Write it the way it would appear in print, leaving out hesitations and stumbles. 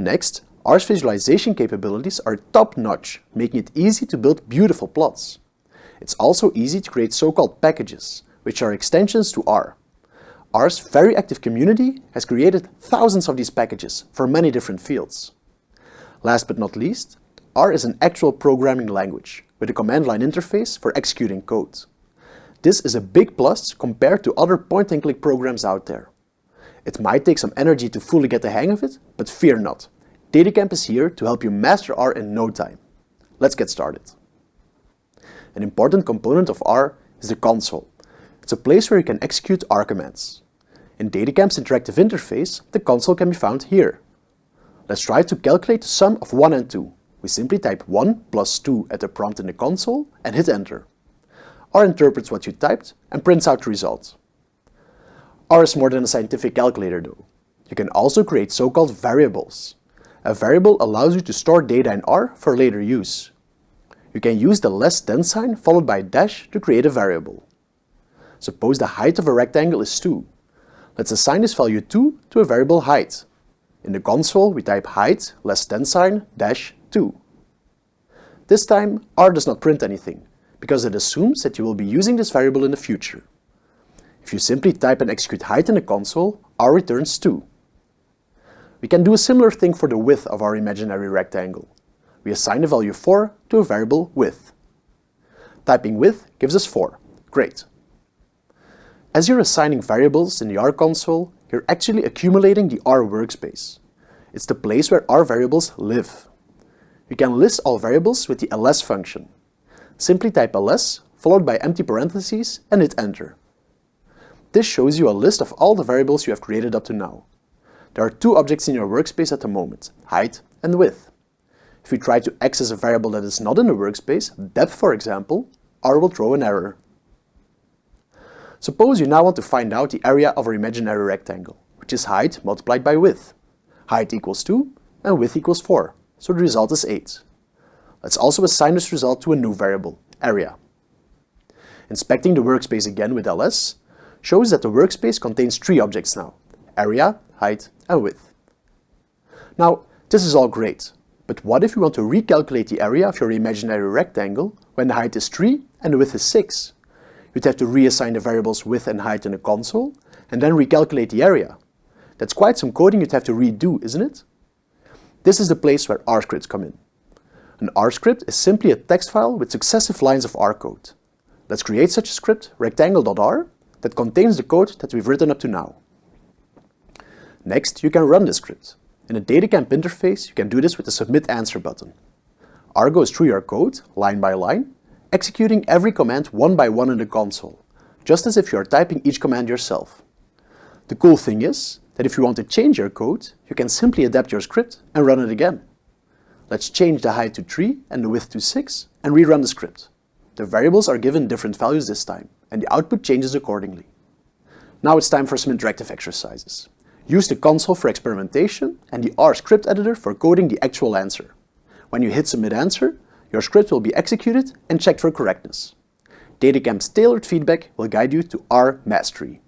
Next, R's visualization capabilities are top-notch, making it easy to build beautiful plots. It's also easy to create so-called packages, which are extensions to R. R's very active community has created thousands of these packages for many different fields. Last but not least, R is an actual programming language with a command line interface for executing code. This is a big plus compared to other point-and-click programs out there. It might take some energy to fully get the hang of it, but fear not. DataCamp is here to help you master R in no time. Let's get started. An important component of R is the console. It's a place where you can execute R commands. In DataCamp's interactive interface, the console can be found here. Let's try to calculate the sum of 1 and 2. We simply type 1 plus 2 at the prompt in the console and hit enter. R interprets what you typed and prints out the result. R is more than a scientific calculator though. You can also create so-called variables. A variable allows you to store data in R for later use. You can use the less than sign followed by a dash to create a variable. Suppose the height of a rectangle is 2. Let's assign this value 2 to a variable height. In the console we type height less than sign dash 2. This time R does not print anything, because it assumes that you will be using this variable in the future. If you simply type and execute height in the console, R returns 2. We can do a similar thing for the width of our imaginary rectangle. We assign the value 4 to a variable width. Typing width gives us 4. Great. As you're assigning variables in the R console, you're actually accumulating the R workspace. It's the place where R variables live. You can list all variables with the ls function. Simply type ls followed by empty parentheses and hit enter. This shows you a list of all the variables you have created up to now. There are 2 objects in your workspace at the moment, height and width. If you try to access a variable that is not in the workspace, depth for example, R will throw an error. Suppose you now want to find out the area of our imaginary rectangle, which is height multiplied by width. Height equals 2 and width equals 4, so the result is 8. Let's also assign this result to a new variable, area. Inspecting the workspace again with ls shows that the workspace contains 3 objects now, area, height and width. Now, this is all great. But what if you want to recalculate the area of your imaginary rectangle when the height is 3 and the width is 6? You'd have to reassign the variables width and height in the console and then recalculate the area. That's quite some coding you'd have to redo, isn't it? This is the place where R scripts come in. An R script is simply a text file with successive lines of R code. Let's create such a script, rectangle.r, that contains the code that we've written up to now. Next, you can run this script. In the DataCamp interface, you can do this with the Submit Answer button. R goes through your code, line by line, executing every command one by one in the console, just as if you are typing each command yourself. The cool thing is that if you want to change your code, you can simply adapt your script and run it again. Let's change the height to 3 and the width to 6 and rerun the script. The variables are given different values this time, and the output changes accordingly. Now it's time for some interactive exercises. Use the console for experimentation and the R script editor for coding the actual answer. When you hit Submit Answer, your script will be executed and checked for correctness. DataCamp's tailored feedback will guide you to R mastery.